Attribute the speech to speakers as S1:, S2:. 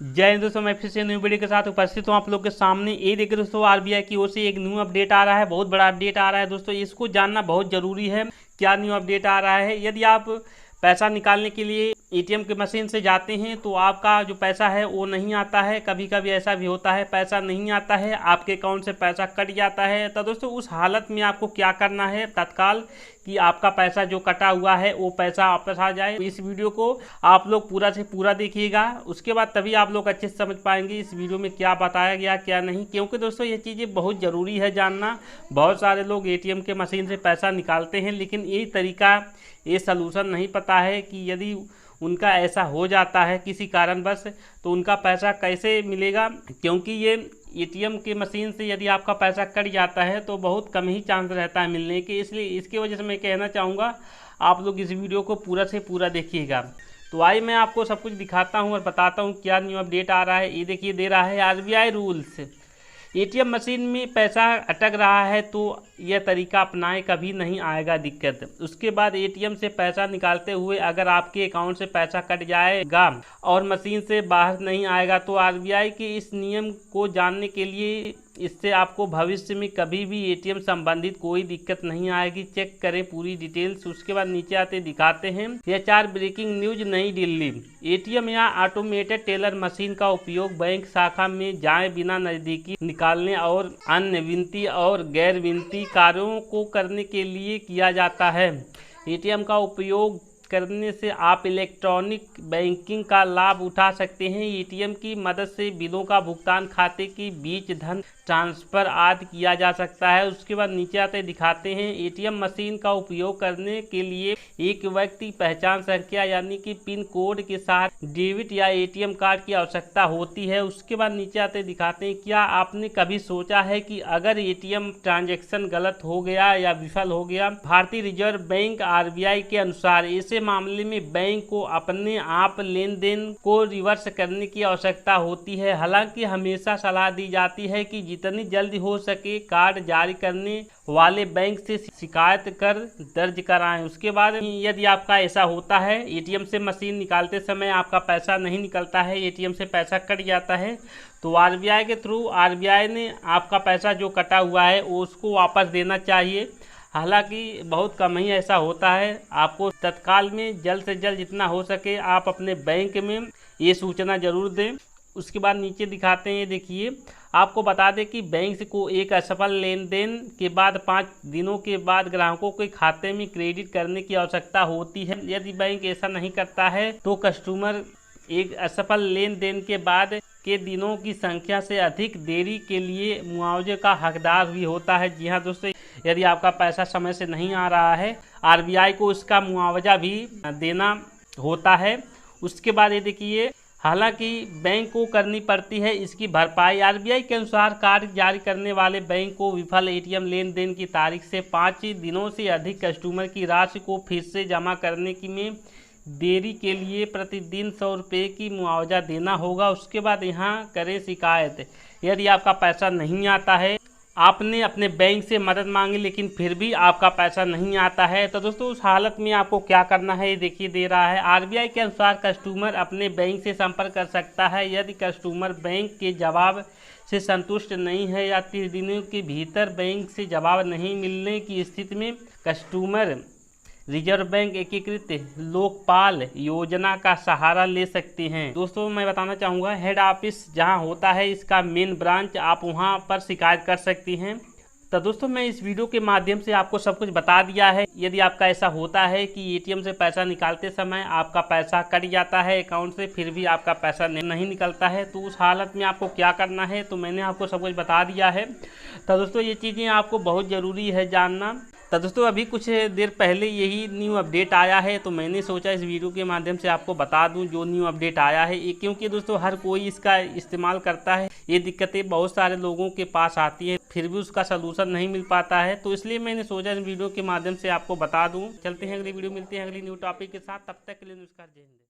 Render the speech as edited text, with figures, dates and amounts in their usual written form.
S1: जय हिंद दोस्तों, मैं फिर से न्यू वीडियो के साथ उपस्थित हूँ आप लोग के सामने। ये देखिए दोस्तों, आरबीआई की ओर से एक न्यू अपडेट आ रहा है, बहुत बड़ा अपडेट आ रहा है दोस्तों। इसको जानना बहुत ज़रूरी है, क्या न्यू अपडेट आ रहा है। यदि आप पैसा निकालने के लिए एटीएम के मशीन से जाते हैं तो आपका जो पैसा है वो नहीं आता है। कभी कभी ऐसा भी होता है पैसा नहीं आता है, आपके अकाउंट से पैसा कट जाता है। तो दोस्तों उस हालत में आपको क्या करना है तत्काल कि आपका पैसा जो कटा हुआ है वो पैसा वापस आ जाए। इस वीडियो को आप लोग पूरा से पूरा देखिएगा, उसके बाद तभी आप लोग अच्छे से समझ पाएंगे इस वीडियो में क्या बताया गया क्या नहीं। क्योंकि दोस्तों ये चीज़ें बहुत ज़रूरी है जानना। बहुत सारे लोग एटीएम के मशीन से पैसा निकालते हैं, लेकिन ये तरीका, ये सलूशन नहीं पता है कि यदि उनका ऐसा हो जाता है किसी कारणवश तो उनका पैसा कैसे मिलेगा। क्योंकि ये एटीएम के मशीन से यदि आपका पैसा कट जाता है तो बहुत कम ही चांस रहता है मिलने के। इसलिए इसकी वजह से मैं कहना चाहूँगा आप लोग इस वीडियो को पूरा से पूरा देखिएगा। तो आइए मैं आपको सब कुछ दिखाता हूँ और बताता हूँ क्या न्यू अपडेट आ रहा है। ये देखिए, दे रहा है आरबीआई रूल्स। एटीएम मशीन में पैसा अटक रहा है तो यह तरीका अपनाएं, कभी नहीं आएगा दिक्कत। उसके बाद एटीएम से पैसा निकालते हुए अगर आपके अकाउंट से पैसा कट जाएगा और मशीन से बाहर नहीं आएगा तो आरबीआई के इस नियम को जानने के लिए इससे आपको भविष्य में कभी भी एटीएम संबंधित कोई दिक्कत नहीं आएगी। चेक करें पूरी डिटेल्स। उसके बाद नीचे आते दिखाते हैं HR ब्रेकिंग न्यूज नई दिल्ली। एटीएम या ऑटोमेटेड टेलर मशीन का उपयोग बैंक शाखा में जाए बिना नज़दीकी निकालने और अन्य विनती और गैर विनती कार्यों को करने के लिए किया जाता है। एटीएम का उपयोग करने से आप इलेक्ट्रॉनिक बैंकिंग का लाभ उठा सकते हैं। एटीएम की मदद से बिलों का भुगतान, खाते के बीच धन ट्रांसफ़र आदि किया जा सकता है। उसके बाद नीचे आते दिखाते हैं एटीएम मशीन का उपयोग करने के लिए एक व्यक्ति पहचान संख्या यानी कि पिन कोड के साथ डेबिट या एटीएम कार्ड की आवश्यकता होती है। उसके बाद नीचे आते दिखाते हैं, क्या आपने कभी सोचा है कि अगर एटीएम ट्रांजैक्शन गलत हो गया या विफल हो गया, भारतीय रिजर्व बैंक आरबीआई के अनुसार ऐसे मामले में बैंक को अपने आप लेन देन को रिवर्स करने की आवश्यकता होती है। हालांकि हमेशा सलाह दी जाती है कि जितनी जल्दी हो सके कार्ड जारी करने वाले बैंक से शिकायत कर दर्ज कराएं। उसके बाद यदि आपका ऐसा होता है, एटीएम से मशीन निकालते समय आपका पैसा नहीं निकलता है, एटीएम से पैसा कट जाता है, तो आरबीआई के थ्रू आरबीआई ने आपका पैसा जो कटा हुआ है उसको वापस देना चाहिए। हालांकि बहुत कम ही ऐसा होता है। आपको तत्काल में जल्द से जल्द जितना हो सके आप अपने बैंक में ये सूचना जरूर दें। उसके बाद नीचे दिखाते हैं, देखिए आपको बता दें कि बैंक को एक असफल लेन देन के बाद 5 दिनों के बाद ग्राहकों के खाते में क्रेडिट करने की आवश्यकता होती है। यदि बैंक ऐसा नहीं करता है तो कस्टमर एक असफल लेन देन के बाद के दिनों की संख्या से अधिक देरी के लिए मुआवजे का हकदार भी होता है। जी हाँ दोस्तों, यदि आपका पैसा समय से नहीं आ रहा है आरबीआई को उसका मुआवजा भी देना होता है। उसके बाद ये देखिए, हालांकि बैंक को करनी पड़ती है इसकी भरपाई। आरबीआई के अनुसार कार्ड जारी करने वाले बैंक को विफल एटीएम लेन देन की तारीख से 5 दिनों से अधिक कस्टमर की राशि को फिर से जमा करने की में देरी के लिए प्रतिदिन 100 रुपये की मुआवजा देना होगा। उसके बाद यहाँ करें शिकायत। यदि आपका पैसा नहीं आता है, आपने अपने बैंक से मदद मांगी लेकिन फिर भी आपका पैसा नहीं आता है, तो दोस्तों उस हालत में आपको क्या करना है ये देखिए, दे रहा है आरबीआई के अनुसार कस्टमर अपने बैंक से संपर्क कर सकता है। यदि कस्टमर बैंक के जवाब से संतुष्ट नहीं है या 30 दिनों के भीतर बैंक से जवाब नहीं मिलने की स्थिति में कस्टमर रिजर्व बैंक एकीकृत लोकपाल योजना का सहारा ले सकते हैं। दोस्तों मैं बताना चाहूँगा, हेड ऑफिस जहां होता है इसका मेन ब्रांच, आप वहां पर शिकायत कर सकती हैं। तो दोस्तों मैं इस वीडियो के माध्यम से आपको सब कुछ बता दिया है। यदि आपका ऐसा होता है कि एटीएम से पैसा निकालते समय आपका पैसा कट जाता है अकाउंट से, फिर भी आपका पैसा नहीं निकलता है, तो उस हालत में आपको क्या करना है तो मैंने आपको सब कुछ बता दिया है। तो दोस्तों ये चीज़ें आपको बहुत ज़रूरी है जानना। तो दोस्तों अभी कुछ देर पहले यही न्यू अपडेट आया है, तो मैंने सोचा इस वीडियो के माध्यम से आपको बता दूं जो न्यू अपडेट आया है। ये क्योंकि दोस्तों हर कोई इसका इस्तेमाल करता है, ये दिक्कतें बहुत सारे लोगों के पास आती हैं, फिर भी उसका सलूशन नहीं मिल पाता है, तो इसलिए मैंने सोचा इस वीडियो के माध्यम से आपको बता दूँ। चलते हैं अगली वीडियो, मिलते हैं अगली न्यू टॉपिक के साथ। तब तक के लिए नमस्कार, जय हिंद।